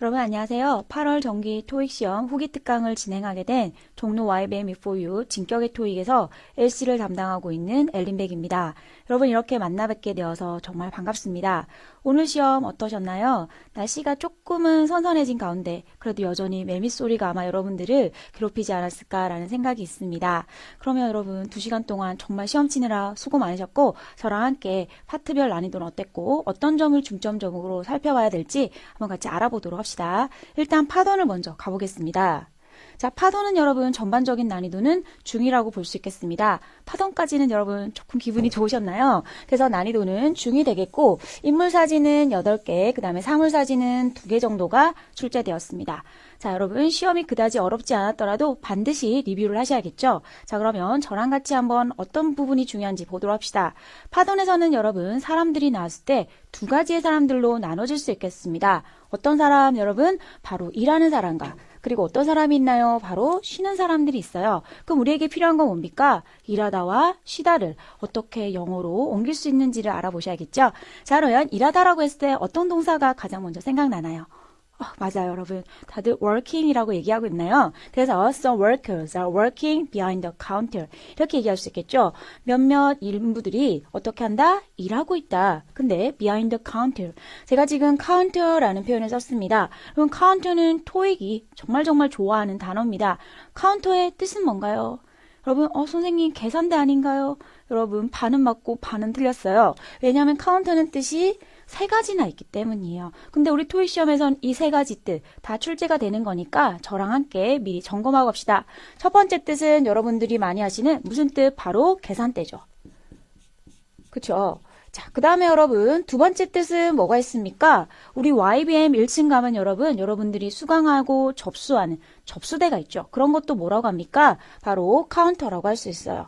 여러분 안녕하세요. 8월 정기 토익 시험 후기 특강을 진행하게 된 종로 YBM E4U 진격의 토익에서 LC를 담당하고 있는 엘린백입니다. 여러분 이렇게 만나 뵙게 되어서 정말 반갑습니다. 오늘 시험 어떠셨나요? 날씨가 조금은 선선해진 가운데 그래도 여전히 매미 소리가 아마 여러분들을 괴롭히지 않았을까라는 생각이 있습니다. 그러면 여러분 2시간 동안 정말 시험 치느라 수고 많으셨고 저랑 함께 파트별 난이도는 어땠고 어떤 점을 중점적으로 살펴봐야 될지 한번 같이 알아보도록 합시다. 일단 파돈을 먼저 가보겠습니다. 자, 파돈은 여러분 전반적인 난이도는 중이라고 볼 수 있겠습니다. 파돈까지는 여러분 조금 기분이 좋으셨나요? 그래서 난이도는 중이 되겠고 인물 사진은 8개, 그 다음에 사물 사진은 2개 정도가 출제되었습니다. 자, 여러분 시험이 그다지 어렵지 않았더라도 반드시 리뷰를 하셔야겠죠? 자, 그러면 저랑 같이 한번 어떤 부분이 중요한지 보도록 합시다. 파돈에서는 여러분 사람들이 나왔을 때 2가지의 사람들로 나눠질 수 있겠습니다. 어떤 사람 여러분? 바로 일하는 사람과 그리고 어떤 사람이 있나요? 바로 쉬는 사람들이 있어요. 그럼 우리에게 필요한 건 뭡니까? 일하다와 쉬다를 어떻게 영어로 옮길 수 있는지를 알아보셔야겠죠? 자, 그러면 일하다라고 했을 때 어떤 동사가 가장 먼저 생각나나요? 맞아요, 여러분. 다들 working이라고 얘기하고 있나요? 그래서 some workers are working behind the counter 이렇게 얘기할 수 있겠죠. 몇몇 인부들이 어떻게 한다? 일하고 있다. 근데 behind the counter 제가 지금 counter라는 표현을 썼습니다. 그럼 counter는 토익이 정말 좋아하는 단어입니다. counter의 뜻은 뭔가요? 여러분, 선생님 계산대 아닌가요? 여러분, 반은 맞고 반은 틀렸어요. 왜냐하면 카운터는 뜻이 3가지나 있기 때문이에요. 근데 우리 토익 시험에선 이 3가지 뜻 다 출제가 되는 거니까 저랑 함께 미리 점검하고 갑시다. 첫 번째 뜻은 여러분들이 많이 하시는 무슨 뜻? 바로 계산대죠. 그쵸? 자, 그 다음에 여러분 두 번째 뜻은 뭐가 있습니까? 우리 YBM 1층 가면 여러분들이 수강하고 접수하는 접수대가 있죠. 그런 것도 뭐라고 합니까? 바로 카운터라고 할 수 있어요.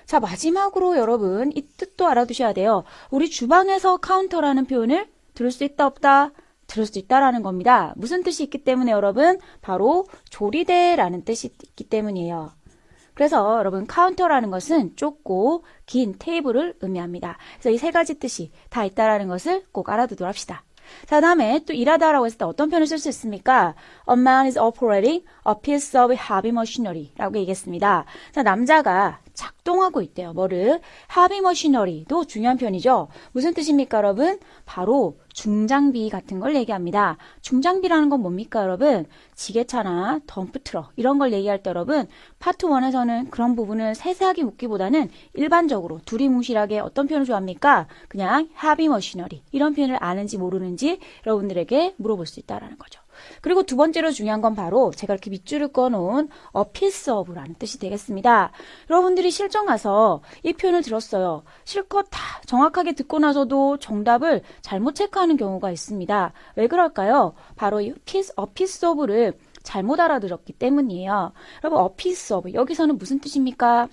자, 마지막으로 여러분 이 뜻도 알아두셔야 돼요. 우리 주방에서 카운터라는 표현을 들을 수 있다 없다? 들을 수 있다라는 겁니다. 무슨 뜻이 있기 때문에 여러분? 바로 조리대라는 뜻이 있기 때문이에요. 그래서 여러분 카운터라는 것은 좁고 긴 테이블을 의미합니다. 그래서 이 3가지 뜻이 다 있다라는 것을 꼭 알아두도록 합시다. 자, 다음에 또 일하다라고 했을 때 어떤 표현을 쓸 수 있습니까? A man is operating a piece of heavy machinery 라고 얘기했습니다. 자, 남자가 작동하고 있대요. 뭐를? heavy machinery도 중요한 표현이죠. 무슨 뜻입니까, 여러분? 바로 중장비 같은 걸 얘기합니다. 중장비라는 건 뭡니까, 여러분? 지게차나 덤프트럭 이런 걸 얘기할 때 여러분 파트 1에서는 그런 부분을 세세하게 묻기보다는 일반적으로 두리뭉실하게 어떤 표현을 좋아합니까? 그냥 heavy machinery 이런 표현을 아는지 모르는지 여러분들에게 물어볼 수 있다는 거죠. 그리고 두 번째로 중요한 건 바로 제가 이렇게 밑줄을 꺼놓은 a piece of라는 뜻이 되겠습니다. 여러분들이 실전 가서 이 표현을 들었어요. 실컷 다 정확하게 듣고 나서도 정답을 잘못 체크하는 경우가 있습니다. 왜 그럴까요? 바로 이 a piece of를 잘못 알아들었기 때문이에요. 여러분, a piece of 여기서는 무슨 뜻입니까?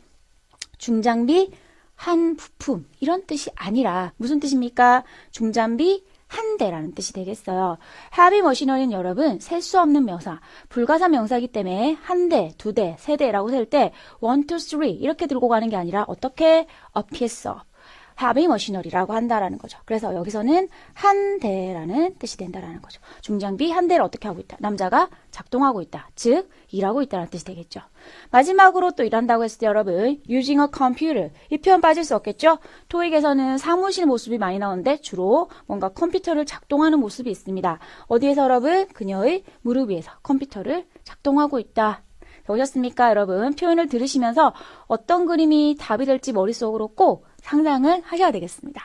중장비, 한 부품 이런 뜻이 아니라 무슨 뜻입니까? 중장비, 한 대라는 뜻이 되겠어요. heavy machinery는 여러분 셀 수 없는 명사, 불가사 명사이기 때문에 한 대, 2대, 3대라고 셀 때 1, 2, 3 이렇게 들고 가는 게 아니라 어떻게? a piece of heavy machinery라고 한다라는 거죠. 그래서 여기서는 한 대라는 뜻이 된다라는 거죠. 중장비 한 대를 어떻게 하고 있다? 남자가 작동하고 있다. 즉 일하고 있다는 뜻이 되겠죠. 마지막으로 또 일한다고 했을 때 여러분 using a computer 이 표현 빠질 수 없겠죠. 토익에서는 사무실 모습이 많이 나오는데 주로 뭔가 컴퓨터를 작동하는 모습이 있습니다. 어디에서 여러분? 그녀의 무릎 위에서 컴퓨터를 작동하고 있다. 오셨습니까, 여러분? 표현을 들으시면서 어떤 그림이 답이 될지 머릿속으로 꼭 상상을 하셔야 되겠습니다.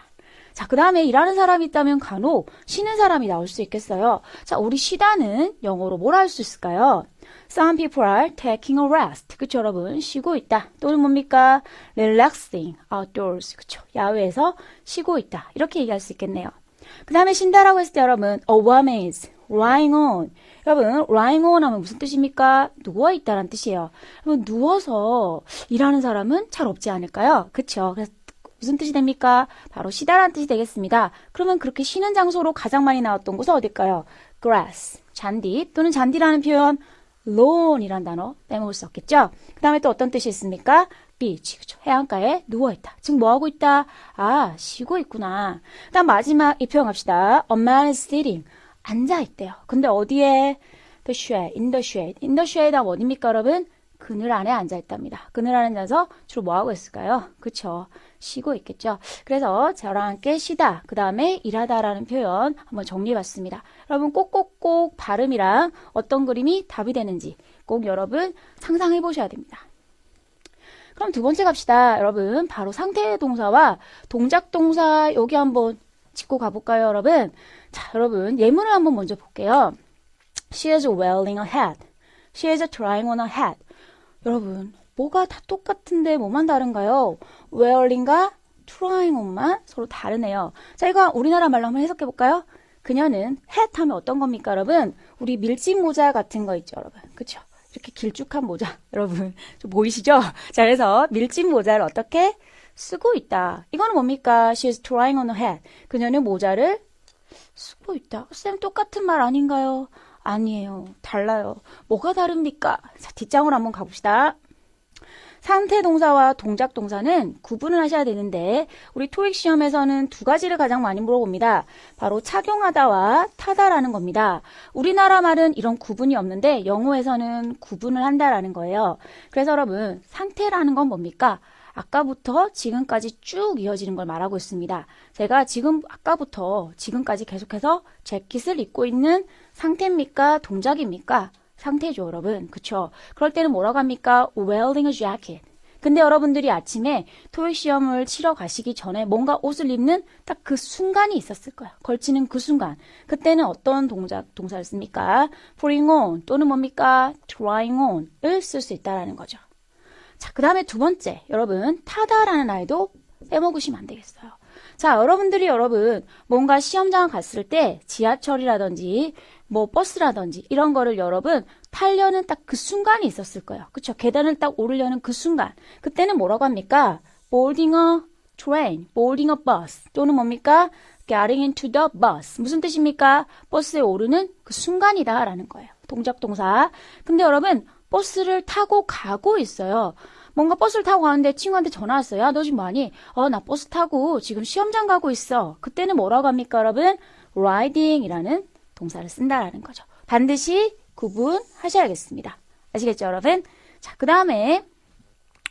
자, 그 다음에 일하는 사람이 있다면 간혹 쉬는 사람이 나올 수 있겠어요. 자, 우리 쉬다는 영어로 뭐라 할 수 있을까요? Some people are taking a rest. 그쵸, 여러분? 쉬고 있다. 또는 뭡니까? Relaxing outdoors. 그쵸. 야외에서 쉬고 있다. 이렇게 얘기할 수 있겠네요. 그 다음에 쉰다라고 했을 때 여러분, a woman is lying on. 여러분, lying on 하면 무슨 뜻입니까? 누워있다라는 뜻이에요. 여러분, 누워서 일하는 사람은 잘 없지 않을까요? 그쵸? 그래서 무슨 뜻이 됩니까? 바로 쉬다라는 뜻이 되겠습니다. 그러면 그렇게 쉬는 장소로 가장 많이 나왔던 곳은 어딜까요? grass, 잔디 또는 잔디라는 표현 lawn이란 단어 빼먹을 수 없겠죠? 그 다음에 또 어떤 뜻이 있습니까? beach. 그쵸? 해안가에 누워있다. 지금 뭐하고 있다? 아, 쉬고 있구나. 다음 마지막 이 표현 갑시다. A man is sitting. 앉아있대요. 근데 어디에? The shade, in the shade. in the shade 하면 어딥니까, 여러분? 그늘 안에 앉아있답니다. 그늘 안에 앉아서 주로 뭐하고 있을까요? 그쵸? 쉬고 있겠죠. 그래서 저랑 함께 쉬다, 그 다음에 일하다라는 표현 한번 정리해봤습니다. 여러분 꼭꼭꼭 발음이랑 어떤 그림이 답이 되는지 꼭 여러분 상상해보셔야 됩니다. 그럼 두 번째 갑시다. 여러분 바로 상태 동사와 동작 동사 여기 한번 짚고 가볼까요, 여러분? 자, 여러분 예문을 한번 먼저 볼게요. She is wearing a hat. She is trying on a hat. 여러분 뭐가 다 똑같은데 뭐만 다른가요? wearing과 trying on만 서로 다르네요. 자, 이거 우리나라 말로 한번 해석해 볼까요? 그녀는 hat 하면 어떤 겁니까, 여러분? 우리 밀짚 모자 같은 거 있죠, 여러분. 그쵸? 이렇게 길쭉한 모자. 여러분 좀 보이시죠? 자, 그래서 밀짚 모자를 어떻게 쓰고 있다. 이거는 뭡니까? She is trying on a hat. 그녀는 모자를 쓰고 있다. 쌤 똑같은 말 아닌가요? 아니에요. 달라요. 뭐가 다릅니까? 자, 뒷장으로 한번 가봅시다. 상태 동사와 동작 동사는 구분을 하셔야 되는데 우리 토익 시험에서는 두 가지를 가장 많이 물어봅니다. 바로 착용하다와 타다라는 겁니다. 우리나라 말은 이런 구분이 없는데 영어에서는 구분을 한다라는 거예요. 그래서 여러분 상태라는 건 뭡니까? 아까부터 지금까지 쭉 이어지는 걸 말하고 있습니다. 제가 지금 아까부터 지금까지 계속해서 재킷을 입고 있는 상태입니까? 동작입니까? 상태죠, 여러분. 그쵸? 그럴 때는 뭐라고 합니까? wearing a jacket. 근데 여러분들이 아침에 토익 시험을 치러 가시기 전에 뭔가 옷을 입는 딱 그 순간이 있었을 거예요. 걸치는 그 순간. 그때는 어떤 동사를 씁니까? putting on 또는 뭡니까? trying on을 쓸 수 있다는 거죠. 자, 그 다음에 두 번째. 여러분, 타다라는 아이도 빼먹으시면 안 되겠어요. 자, 여러분 뭔가 시험장 갔을 때 지하철이라든지 뭐 버스라든지 이런 거를 여러분 타려는 딱 그 순간이 있었을 거예요. 그쵸? 계단을 딱 오르려는 그 순간. 그때는 뭐라고 합니까? boarding a train, boarding a bus 또는 뭡니까? getting into the bus. 무슨 뜻입니까? 버스에 오르는 그 순간이다 라는 거예요. 동작 동사. 근데 여러분 버스를 타고 가고 있어요. 뭔가 버스를 타고 가는데 친구한테 전화 왔어요. 야, 너 지금 뭐하니? 나 버스 타고 지금 시험장 가고 있어. 그때는 뭐라고 합니까, 여러분? riding이라는 동사를 쓴다라는 거죠. 반드시 구분하셔야겠습니다. 아시겠죠, 여러분? 자, 그 다음에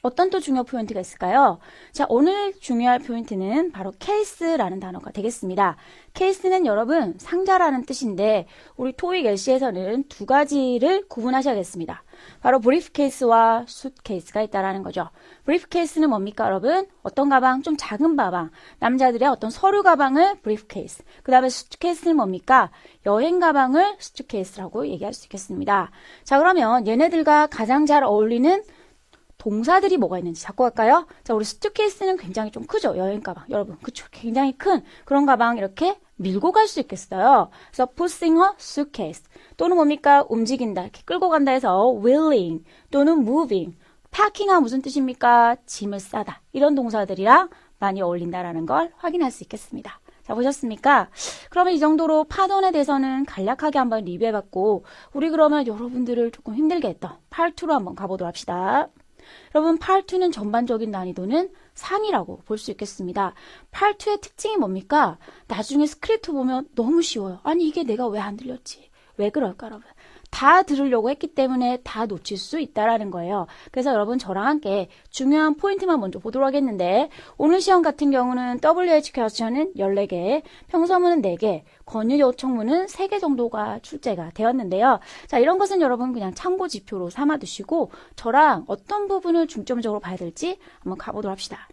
어떤 또 중요 포인트가 있을까요? 자, 오늘 중요할 포인트는 바로 케이스라는 단어가 되겠습니다. 케이스는 여러분 상자라는 뜻인데 우리 토익 LC에서는 두 가지를 구분하셔야겠습니다. 바로 브리프케이스와 숫케이스가 있다라는 거죠. 브리프케이스는 뭡니까, 여러분? 어떤 가방? 좀 작은 가방. 남자들의 어떤 서류 가방을 브리프케이스. 그 다음에 숫케이스는 뭡니까? 여행 가방을 숫케이스라고 얘기할 수 있겠습니다. 자, 그러면 얘네들과 가장 잘 어울리는 동사들이 뭐가 있는지 잡고 갈까요? 자, 우리 수트케이스는 굉장히 좀 크죠? 여행 가방. 여러분, 그쵸? 굉장히 큰 그런 가방 이렇게 밀고 갈 수 있겠어요. 그래서 pushing a suitcase 또는 뭡니까? 움직인다. 이렇게 끌고 간다 해서 wheeling 또는 moving. packing은 무슨 뜻입니까? 짐을 싸다. 이런 동사들이랑 많이 어울린다라는 걸 확인할 수 있겠습니다. 자, 보셨습니까? 그러면 이 정도로 파던에 대해서는 간략하게 한번 리뷰해봤고 우리 그러면 여러분들을 조금 힘들게 했던 Part 2로 한번 가보도록 합시다. 여러분 Part 2는 전반적인 난이도는 3이라고 볼 수 있겠습니다. Part 2의 특징이 뭡니까? 나중에 스크립트 보면 너무 쉬워요. 아니 이게 내가 왜 안 들렸지? 왜 그럴까 여러분? 다 들으려고 했기 때문에 다 놓칠 수 있다라는 거예요. 그래서 여러분 저랑 함께 중요한 포인트만 먼저 보도록 하겠는데 오늘 시험 같은 경우는 WH 퀘스천은 14개, 평서문은 4개, 권유 요청문은 3개 정도가 출제가 되었는데요. 자, 이런 것은 여러분 그냥 참고 지표로 삼아 두시고 저랑 어떤 부분을 중점적으로 봐야 될지 한번 가보도록 합시다.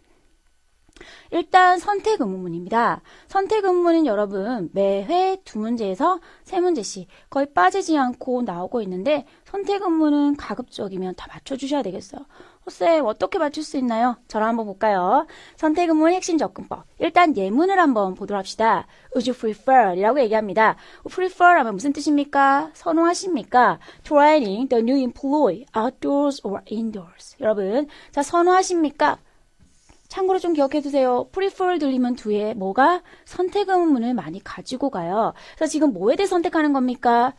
일단 선택 의문문입니다. 선택 의문문은 여러분 매회 2문제에서 3문제씩 거의 빠지지 않고 나오고 있는데 선택 의문문은 가급적이면 다 맞춰주셔야 되겠어요. 쌤 어떻게 맞출 수 있나요? 저랑 한번 볼까요? 선택 의문문 핵심 접근법. 일단 예문을 한번 보도록 합시다. Would you prefer? 이라고 얘기합니다. prefer 하면 무슨 뜻입니까? 선호하십니까? Training the new employee outdoors or indoors. 여러분 자 선호하십니까? 참고로 좀 기억해 두세요. prefer 들리면 뒤에 뭐가 선택 의문문을 많이 가지고 가요. 그래서 지금 뭐에 대해 선택하는 겁니까?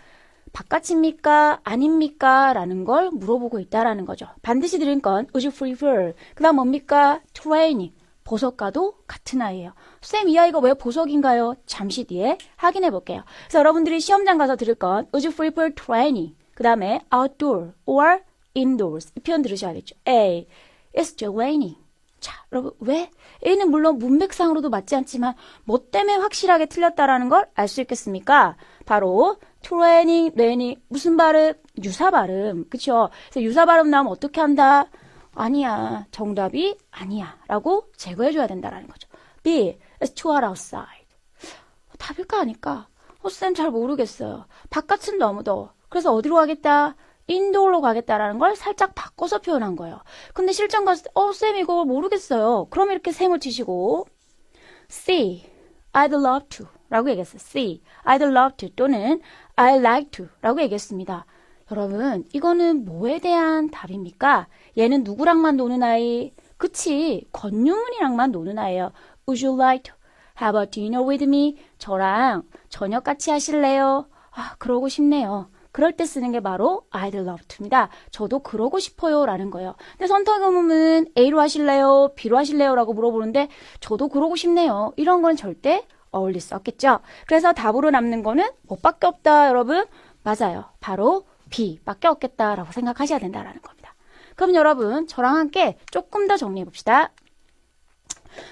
바깥입니까? 아닙니까? 라는 걸 물어보고 있다라는 거죠. 반드시 들은 건 would you prefer? 그 다음 뭡니까? training. 보석과도 같은 아이예요. 쌤, 이 아이가 왜 보석인가요? 잠시 뒤에 확인해 볼게요. 그래서 여러분들이 시험장 가서 들을 건 would you prefer training? 그 다음에 outdoor or indoors. 이 표현 들으셔야겠죠. A. It's still raining. 자, 여러분, 왜? A는 물론 문맥상으로도 맞지 않지만 뭐 때문에 확실하게 틀렸다라는 걸 알 수 있겠습니까? 바로 training, raining, 무슨 발음? 유사 발음. 그쵸? 그래서 유사 발음 나오면 어떻게 한다? 아니야. 정답이 아니야. 라고 제거해줘야 된다라는 거죠. B. It's too hot outside. 답일까 아닐까? 쌤 잘 모르겠어요. 바깥은 너무 더워. 그래서 어디로 가겠다? 인도어로 가겠다라는 걸 살짝 바꿔서 표현한 거예요. 근데 실전 갔을 때 쌤 이거 모르겠어요. 그럼 이렇게 셈을 치시고 C. I'd love to 라고 얘기했어요. C. I'd love to 또는 I'd like to 라고 얘기했습니다. 여러분 이거는 뭐에 대한 답입니까? 얘는 누구랑만 노는 아이? 그치, 권유문이랑만 노는 아이예요. Would you like to have a dinner with me? 저랑 저녁 같이 하실래요? 그러고 싶네요. 그럴 때 쓰는 게 바로 I'd love to입니다. 저도 그러고 싶어요 라는 거예요. 근데 선택 의문은 A로 하실래요? B로 하실래요? 라고 물어보는데 저도 그러고 싶네요. 이런 건 절대 어울릴 수 없겠죠. 그래서 답으로 남는 거는 뭐밖에 없다 여러분? 맞아요. 바로 B밖에 없겠다라고 생각하셔야 된다라는 겁니다. 그럼 여러분 저랑 함께 조금 더 정리해 봅시다.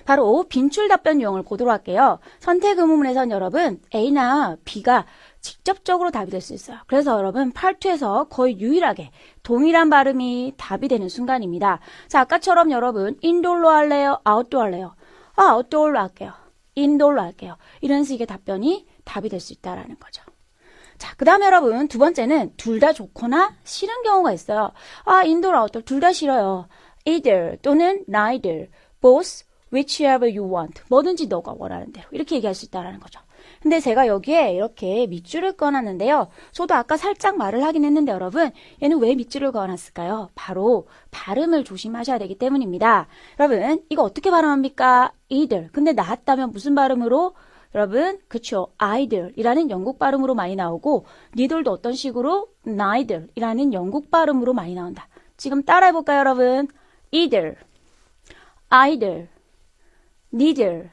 바로 빈출 답변 유형을 보도록 할게요. 선택 의문문에선 여러분 A나 B가 직접적으로 답이 될 수 있어요. 그래서 여러분 파트2에서 거의 유일하게 동일한 발음이 답이 되는 순간입니다. 자, 아까처럼 여러분 인도어로 할래요? 아웃도어 할래요? 아웃도어로 할게요. 인도어로 할게요. 이런 식의 답변이 답이 될 수 있다는 거죠. 자, 그 다음에 여러분 두 번째는 둘 다 좋거나 싫은 경우가 있어요. 인도어, 아웃도어 둘 다 싫어요. either 또는 neither, both, whichever you want. 뭐든지 너가 원하는 대로 이렇게 얘기할 수 있다는 거죠. 근데 제가 여기에 이렇게 밑줄을 꺼놨는데요. 저도 아까 살짝 말을 하긴 했는데 여러분 얘는 왜 밑줄을 그어놨을까요? 바로 발음을 조심하셔야 되기 때문입니다. 여러분 이거 어떻게 발음합니까? either. 근데 나왔다면 무슨 발음으로? 여러분 그쵸? either 이라는 영국 발음으로 많이 나오고 neither도 어떤 식으로? neither 이라는 영국 발음으로 많이 나온다. 지금 따라해볼까요 여러분? either, neither,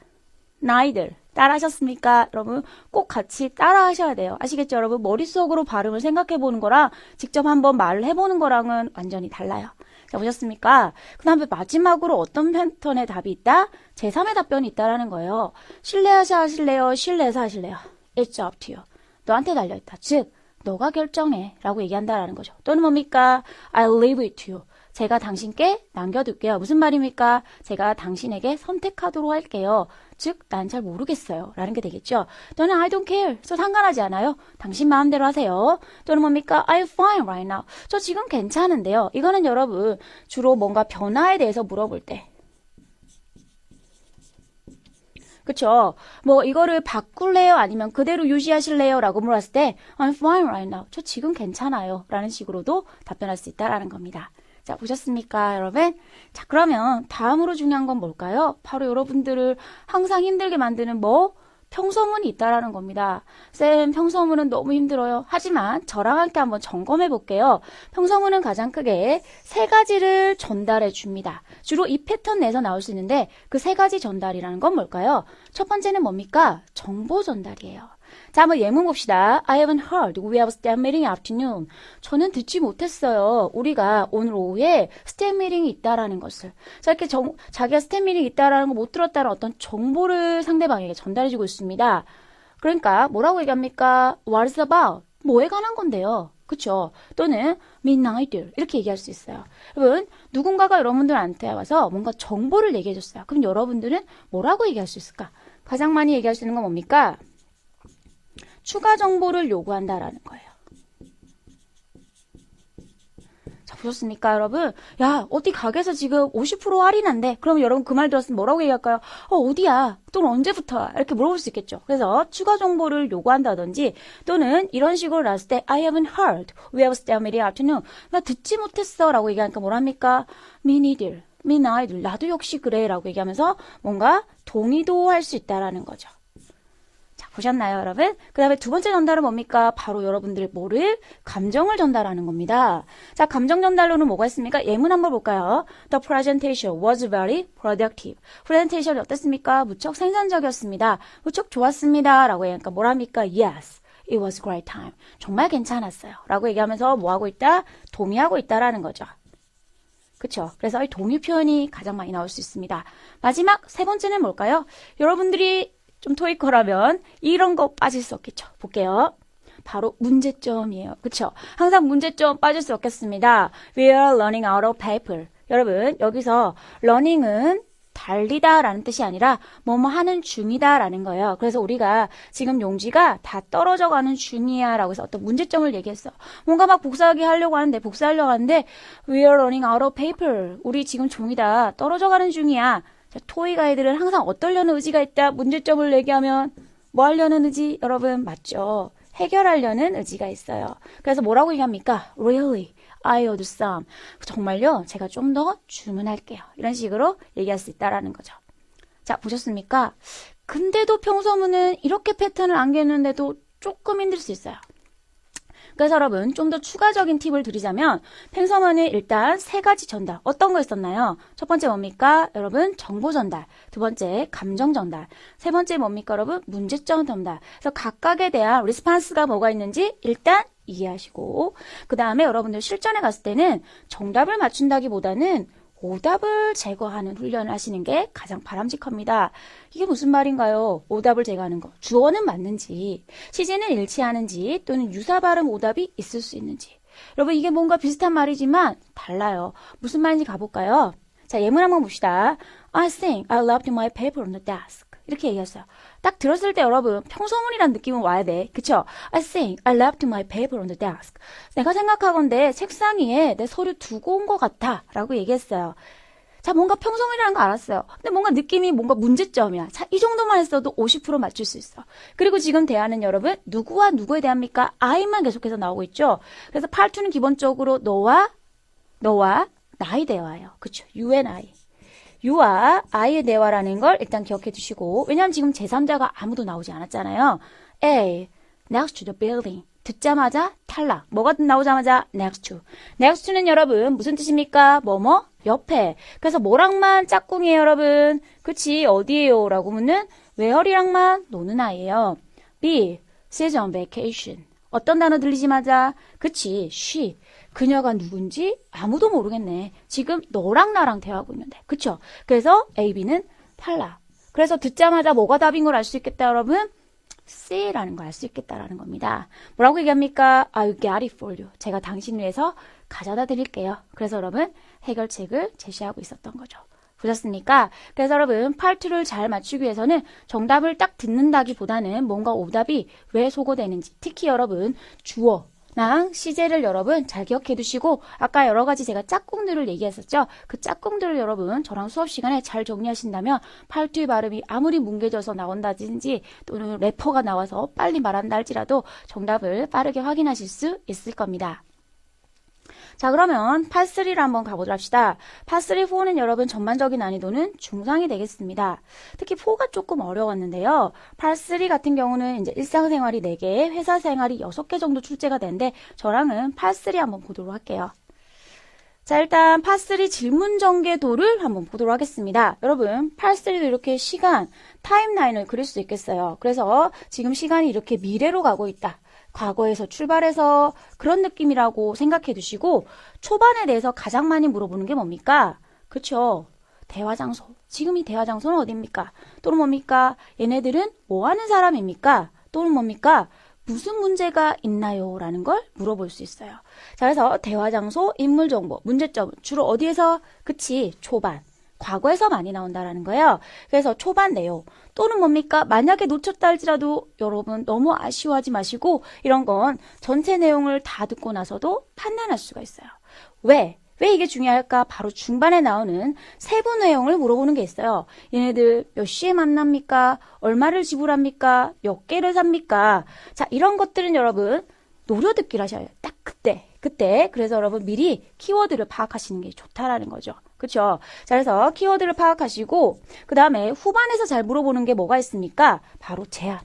neither. 따라하셨습니까? 여러분 꼭 같이 따라 하셔야 돼요. 아시겠죠? 여러분 머릿속으로 발음을 생각해 보는 거랑 직접 한번 말을 해보는 거랑은 완전히 달라요. 자, 보셨습니까? 그 다음에 마지막으로 어떤 패턴의 답이 있다? 제3의 답변이 있다라는 거예요. 실내하셔 하실래요? 실내에서 하실래요? It's up to you. 너한테 달려있다. 즉 너가 결정해 라고 얘기한다라는 거죠. 또는 뭡니까? I'll leave it to you. 제가 당신께 남겨둘게요. 무슨 말입니까? 제가 당신에게 선택하도록 할게요. 즉, 난 잘 모르겠어요. 라는 게 되겠죠. 또는 I don't care. 저 상관하지 않아요. 당신 마음대로 하세요. 또는 뭡니까? I'm fine right now. 저 지금 괜찮은데요. 이거는 여러분 주로 뭔가 변화에 대해서 물어볼 때. 그쵸? 뭐 이거를 바꿀래요? 아니면 그대로 유지하실래요? 라고 물었을 때 I'm fine right now. 저 지금 괜찮아요. 라는 식으로도 답변할 수 있다라는 겁니다. 자, 보셨습니까, 여러분? 자, 그러면 다음으로 중요한 건 뭘까요? 바로 여러분들을 항상 힘들게 만드는 평서문이 있다라는 겁니다. 쌤, 평서문은 너무 힘들어요. 하지만 저랑 함께 한번 점검해 볼게요. 평서문은 가장 크게 세 가지를 전달해 줍니다. 주로 이 패턴 내에서 나올 수 있는데 그 세 가지 전달이라는 건 뭘까요? 첫 번째는 뭡니까? 정보 전달이에요. 자, 한번 예문 봅시다. I haven't heard. We have staff meeting afternoon. 저는 듣지 못했어요. 우리가 오늘 오후에 스텝 미팅이 있다라는 것을. 자, 이렇게 자기가 스텝 미팅이 있다라는 거 못 들었다는 어떤 정보를 상대방에게 전달해주고 있습니다. 그러니까 뭐라고 얘기합니까? What is about? 뭐에 관한 건데요. 그쵸? 또는 midnight 이렇게 얘기할 수 있어요. 여러분 누군가가 여러분들한테 와서 뭔가 정보를 얘기해줬어요. 그럼 여러분들은 뭐라고 얘기할 수 있을까? 가장 많이 얘기할 수 있는 건 뭡니까? 추가 정보를 요구한다라는 거예요. 자, 보셨습니까, 여러분? 야, 어디 가게에서 지금 50% 할인한대. 그럼 여러분 그 말 들었으면 뭐라고 얘기할까요? 어디야? 또는 언제부터? 이렇게 물어볼 수 있겠죠. 그래서 추가 정보를 요구한다든지 또는 이런 식으로 나왔을 때 I haven't heard. We have staff meeting afternoon. 나 듣지 못했어. 라고 얘기하니까 뭐랍니까? Me neither. Me neither. 나도 역시 그래. 라고 얘기하면서 뭔가 동의도 할 수 있다라는 거죠. 보셨나요, 여러분? 그 다음에 두 번째 전달은 뭡니까? 바로 여러분들 뭐를? 감정을 전달하는 겁니다. 자, 감정 전달로는 뭐가 있습니까? 예문 한번 볼까요? The presentation was very productive. 프레젠테이션이 어땠습니까? 무척 생산적이었습니다. 무척 좋았습니다. 라고 얘기하니까 뭐랍니까? Yes. It was a great time. 정말 괜찮았어요. 라고 얘기하면서 뭐 하고 있다? 동의하고 있다라는 거죠. 그쵸? 그래서 이 동의 표현이 가장 많이 나올 수 있습니다. 마지막 세 번째는 뭘까요? 여러분들이 좀 토익커라면 이런 거 빠질 수 없겠죠. 볼게요. 바로 문제점이에요. 그쵸? 항상 문제점 빠질 수 없겠습니다. We are learning out of paper. 여러분, 여기서 learning은 달리다 라는 뜻이 아니라 뭐뭐 하는 중이다 라는 거예요. 그래서 우리가 지금 용지가 다 떨어져 가는 중이야 라고 해서 어떤 문제점을 얘기했어. 뭔가 막 복사하기 하려고 하는데 We are running out of paper. 우리 지금 종이 다 떨어져 가는 중이야. 자, 토익 아이들은 항상 어떠려는 의지가 있다. 문제점을 얘기하면 뭐 하려는 의지? 여러분 맞죠? 해결하려는 의지가 있어요. 그래서 뭐라고 얘기합니까? Really? I order some. 정말요? 제가 좀 더 주문할게요. 이런 식으로 얘기할 수 있다라는 거죠. 자, 보셨습니까? 근데도 평서문은 이렇게 패턴을 안겼는데도 조금 힘들 수 있어요. 그래서 여러분 좀 더 추가적인 팁을 드리자면 팽서문은 일단 세 가지 전달 어떤 거 있었나요? 첫 번째 뭡니까? 여러분 정보 전달, 두 번째 감정 전달, 세 번째 뭡니까 여러분? 문제점 전달. 그래서 각각에 대한 리스판스가 뭐가 있는지 일단 이해하시고 그 다음에 여러분들 실전에 갔을 때는 정답을 맞춘다기보다는 오답을 제거하는 훈련을 하시는 게 가장 바람직합니다. 이게 무슨 말인가요? 오답을 제거하는 거. 주어는 맞는지, 시제는 일치하는지, 또는 유사 발음 오답이 있을 수 있는지. 여러분 이게 뭔가 비슷한 말이지만 달라요. 무슨 말인지 가볼까요? 자, 예문 한번 봅시다. I think I left my paper on the desk. 이렇게 얘기했어요. 딱 들었을 때 여러분 평소문이란 느낌은 와야 돼. 그쵸? I think I left my paper on the desk. 내가 생각하건대 책상 위에 내 서류 두고 온 것 같아 라고 얘기했어요. 자, 뭔가 평소문이라는 거 알았어요. 근데 뭔가 느낌이 뭔가 문제점이야. 자, 이 정도만 했어도 50% 맞출 수 있어. 그리고 지금 대화는 여러분 누구와 누구에 대합니까? I만 계속해서 나오고 있죠. 그래서 part 2는 기본적으로 너와 나의 대화예요. 그쵸? You and I. You와 I의 대화라는 걸 일단 기억해 두시고 왜냐하면 지금 제3자가 아무도 나오지 않았잖아요. A. Next to the building. 듣자마자 탈락. 뭐가 나오자마자 next to. next to는 여러분 무슨 뜻입니까? 뭐뭐? 옆에. 그래서 뭐랑만 짝꿍이에요 여러분? 그치 어디에요? 라고 묻는 where이랑만 노는 아이예요. B. She's on vacation. 어떤 단어 들리자마자 그치 she. 그녀가 누군지 아무도 모르겠네. 지금 너랑 나랑 대화하고 있는데. 그쵸? 그래서 A, B는 탈락. 그래서 듣자마자 뭐가 답인 걸 알 수 있겠다 여러분? C라는 걸 알 수 있겠다라는 겁니다. 뭐라고 얘기합니까? I'll get it for you. 제가 당신 위해서 가져다 드릴게요. 그래서 여러분 해결책을 제시하고 있었던 거죠. 보셨습니까? 그래서 여러분 part2를 잘 맞추기 위해서는 정답을 딱 듣는다기보다는 뭔가 오답이 왜 소거되는지 특히 여러분 주어랑 시제를 여러분 잘 기억해 두시고 아까 여러 가지 제가 짝꿍들을 얘기했었죠. 그 짝꿍들을 여러분 저랑 수업 시간에 잘 정리하신다면 part2의 발음이 아무리 뭉개져서 나온다든지 또는 래퍼가 나와서 빨리 말한다 할지라도 정답을 빠르게 확인하실 수 있을 겁니다. 자, 그러면 part3를 한번 가보도록 합시다. part3, 4는 여러분 전반적인 난이도는 중상이 되겠습니다. 특히 4가 조금 어려웠는데요. part3 같은 경우는 이제 일상생활이 4개, 회사생활이 6개 정도 출제가 되는데 저랑은 part3 한번 보도록 할게요. 자, 일단 part3 질문 전개도를 한번 보도록 하겠습니다. 여러분, part3도 이렇게 시간, 타임라인을 그릴 수 있겠어요. 그래서 지금 시간이 이렇게 미래로 가고 있다. 과거에서 출발해서 그런 느낌이라고 생각해 두시고 초반에 대해서 가장 많이 물어보는 게 뭡니까? 그쵸? 대화 장소. 지금 이 대화 장소는 어디입니까? 또는 뭡니까? 얘네들은 뭐 하는 사람입니까? 또는 뭡니까? 무슨 문제가 있나요? 라는 걸 물어볼 수 있어요. 자, 그래서 대화 장소, 인물 정보, 문제점 주로 어디에서? 그치? 초반. 과거에서 많이 나온다라는 거예요. 그래서 초반 내용 또는 뭡니까? 만약에 놓쳤다 할지라도 여러분 너무 아쉬워하지 마시고 이런 건 전체 내용을 다 듣고 나서도 판단할 수가 있어요. 왜 이게 중요할까? 바로 중반에 나오는 세부 내용을 물어보는 게 있어요. 얘네들 몇 시에 만납니까? 얼마를 지불합니까? 몇 개를 삽니까? 자, 이런 것들은 여러분 노려듣기를 하셔요. 딱 그때. 그래서 여러분 미리 키워드를 파악하시는 게 좋다라는 거죠. 그쵸? 자, 그래서 키워드를 파악하시고 그 다음에 후반에서 잘 물어보는 게 뭐가 있습니까? 바로 제안.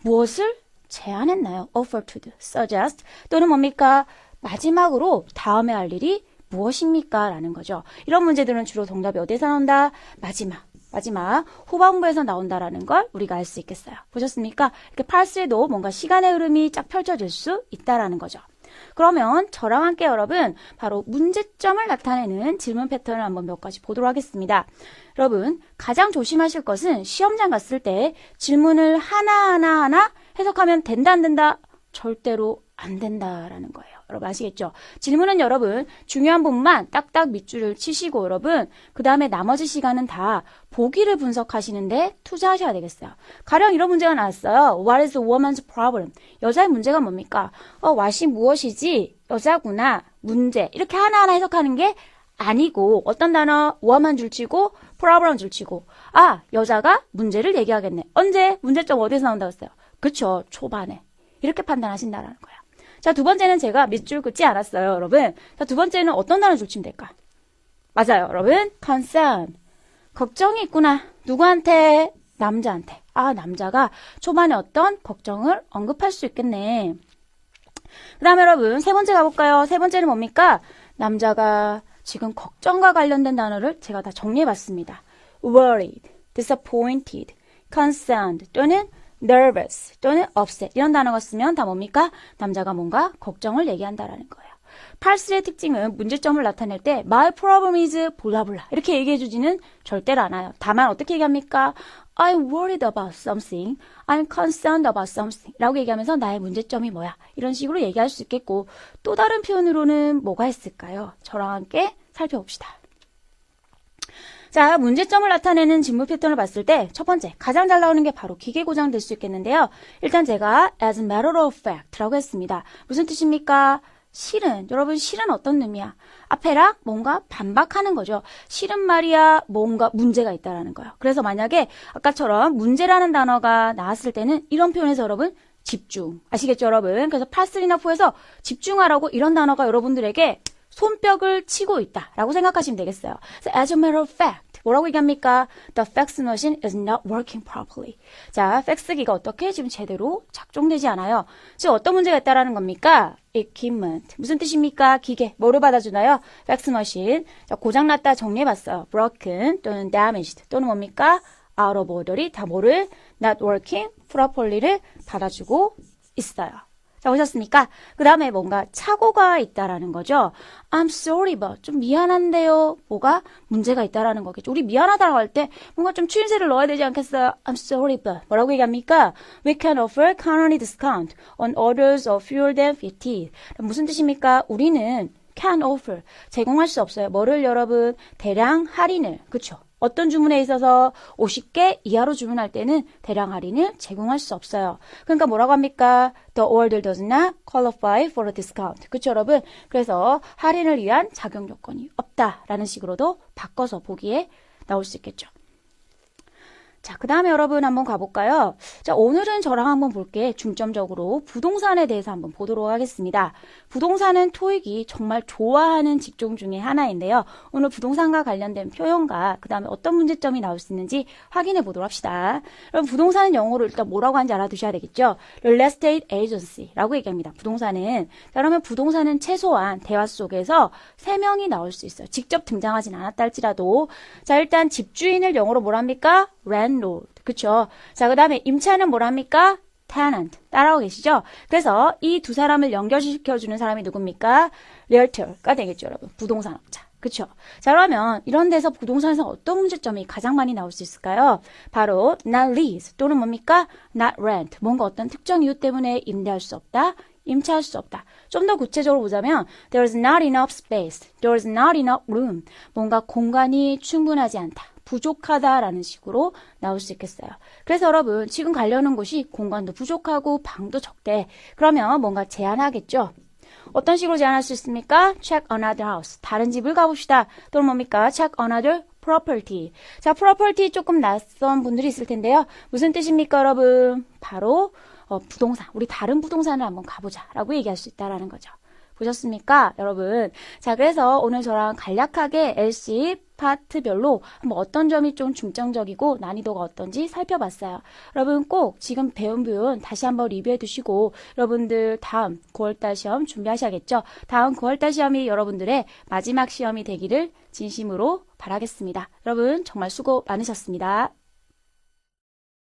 무엇을 제안했나요? offer to do, suggest 또는 뭡니까? 마지막으로 다음에 할 일이 무엇입니까? 라는 거죠. 이런 문제들은 주로 정답이 어디에서 나온다? 마지막 후반부에서 나온다라는 걸 우리가 알 수 있겠어요. 보셨습니까? 이렇게 팔스에도 뭔가 시간의 흐름이 쫙 펼쳐질 수 있다라는 거죠. 그러면 저랑 함께 여러분 바로 문제점을 나타내는 질문 패턴을 한번 몇 가지 보도록 하겠습니다. 여러분 가장 조심하실 것은 시험장 갔을 때 질문을 하나하나 해석하면 된다 안 된다? 절대로 안 된다라는 거예요. 여러분 아시겠죠? 질문은 여러분 중요한 부분만 딱딱 밑줄을 치시고 여러분 그 다음에 나머지 시간은 다 보기를 분석하시는데 투자하셔야 되겠어요. 가령 이런 문제가 나왔어요. What is a woman's problem? 여자의 문제가 뭡니까? what이 무엇이지? 여자구나. 문제. 이렇게 하나하나 해석하는 게 아니고 어떤 단어 woman 줄치고 problem 줄치고 여자가 문제를 얘기하겠네. 언제? 문제점 어디서 나온다고 했어요? 그쵸. 초반에. 이렇게 판단하신다라는 거예요. 자, 두 번째는 제가 밑줄 긋지 않았어요, 여러분. 자, 두 번째는 어떤 단어 줄치면 될까? 맞아요, 여러분. concern. 걱정이 있구나. 누구한테? 남자한테. 남자가 초반에 어떤 걱정을 언급할 수 있겠네. 그 다음에 여러분, 세 번째 가볼까요? 세 번째는 뭡니까? 남자가 지금 걱정과 관련된 단어를 제가 다 정리해봤습니다. worried, disappointed, concerned 또는 nervous 또는 upset 이런 단어가 쓰면 다 뭡니까? 남자가 뭔가 걱정을 얘기한다라는 거예요. 팔스의 특징은 문제점을 나타낼 때 my problem is 볼라볼라 이렇게 얘기해주지는 절대로 않아요. 다만 어떻게 얘기합니까? I'm worried about something. I'm concerned about something 라고 얘기하면서 나의 문제점이 뭐야? 이런 식으로 얘기할 수 있겠고 또 다른 표현으로는 뭐가 있을까요? 저랑 함께 살펴봅시다. 자, 문제점을 나타내는 질문 패턴을 봤을 때 첫 번째, 가장 잘 나오는 게 바로 기계 고장 될 수 있겠는데요. 일단 제가 as a matter of fact라고 했습니다. 무슨 뜻입니까? 실은, 여러분 실은 어떤 의미야? 앞에랑 뭔가 반박하는 거죠. 실은 말이야 뭔가 문제가 있다라는 거예요. 그래서 만약에 아까처럼 문제라는 단어가 나왔을 때는 이런 표현에서 여러분 집중. 아시겠죠, 여러분? 그래서 past enough에서 집중하라고 이런 단어가 여러분들에게 손뼉을 치고 있다라고 생각하시면 되겠어요. So as a matter of fact, 뭐라고 얘기합니까? The fax machine is not working properly. 자, 팩스기가 어떻게 지금 제대로 작동되지 않아요. 즉 어떤 문제가 있다라는 겁니까? equipment. 무슨 뜻입니까? 기계. 뭐를 받아주나요? 팩스 머신. 자, 고장났다 정리해봤어요. broken 또는 damaged 또는 뭡니까? out of order이 다 뭐를 not working properly를 받아주고 있어요. 자, 보셨습니까? 그 다음에 뭔가 착오가 있다라는 거죠. I'm sorry, but 좀 미안한데요. 뭐가 문제가 있다라는 거겠죠. 우리 미안하다라고 할 때 뭔가 좀 추임새를 넣어야 되지 않겠어요? I'm sorry, but 뭐라고 얘기합니까? We can offer currently discount on orders of fewer than 50. 무슨 뜻입니까? 우리는 can offer 제공할 수 없어요. 뭐를 여러분? 대량 할인을. 그쵸? 어떤 주문에 있어서 50개 이하로 주문할 때는 대량 할인을 제공할 수 없어요. 그러니까 뭐라고 합니까? The order does not qualify for a discount. 그쵸, 여러분? 그래서 할인을 위한 자격 요건이 없다라는 식으로도 바꿔서 보기에 나올 수 있겠죠. 자, 그 다음에 여러분 한번 가볼까요? 자, 오늘은 저랑 한번 볼게 중점적으로 부동산에 대해서 한번 보도록 하겠습니다. 부동산은 토익이 정말 좋아하는 직종 중에 하나인데요. 오늘 부동산과 관련된 표현과 그 다음에 어떤 문제점이 나올 수 있는지 확인해 보도록 합시다. 여러분 부동산은 영어로 일단 뭐라고 하는지 알아두셔야 되겠죠? Real Estate Agency라고 얘기합니다. 부동산은. 자, 그러면 부동산은 최소한 대화 속에서 3명이 나올 수 있어요. 직접 등장하진 않았다 할지라도. 자, 일단 집주인을 영어로 뭐랍니까? landlord. 그쵸? 자, 그 다음에 임차는 뭐랍니까? tenant. 따라오고 계시죠? 그래서 이 두 사람을 연결시켜주는 사람이 누굽니까? realtor가 되겠죠, 여러분. 부동산업자. 그쵸? 자, 그러면 이런 데서 부동산에서 어떤 문제점이 가장 많이 나올 수 있을까요? 바로 not lease 또는 뭡니까? not rent. 뭔가 어떤 특정 이유 때문에 임대할 수 없다. 임차할 수 없다. 좀 더 구체적으로 보자면 there's not enough space, there's not enough room. 뭔가 공간이 충분하지 않다. 부족하다라는 식으로 나올 수 있겠어요. 그래서 여러분 지금 가려는 곳이 공간도 부족하고 방도 적대. 그러면 뭔가 제한하겠죠. 어떤 식으로 제한할 수 있습니까? check another house. 다른 집을 가봅시다. 또는 뭡니까? check another property. 자, property 조금 낯선 분들이 있을 텐데요. 무슨 뜻입니까, 여러분? 바로 부동산. 우리 다른 부동산을 한번 가보자 라고 얘기할 수 있다라는 거죠. 보셨습니까? 여러분. 자, 그래서 오늘 저랑 간략하게 LC 파트별로 한번 어떤 점이 좀 중점적이고 난이도가 어떤지 살펴봤어요. 여러분 꼭 지금 배운 부분 다시 한번 리뷰해 두시고 여러분들 다음 9월달 시험 준비하셔야겠죠? 다음 9월달 시험이 여러분들의 마지막 시험이 되기를 진심으로 바라겠습니다. 여러분 정말 수고 많으셨습니다.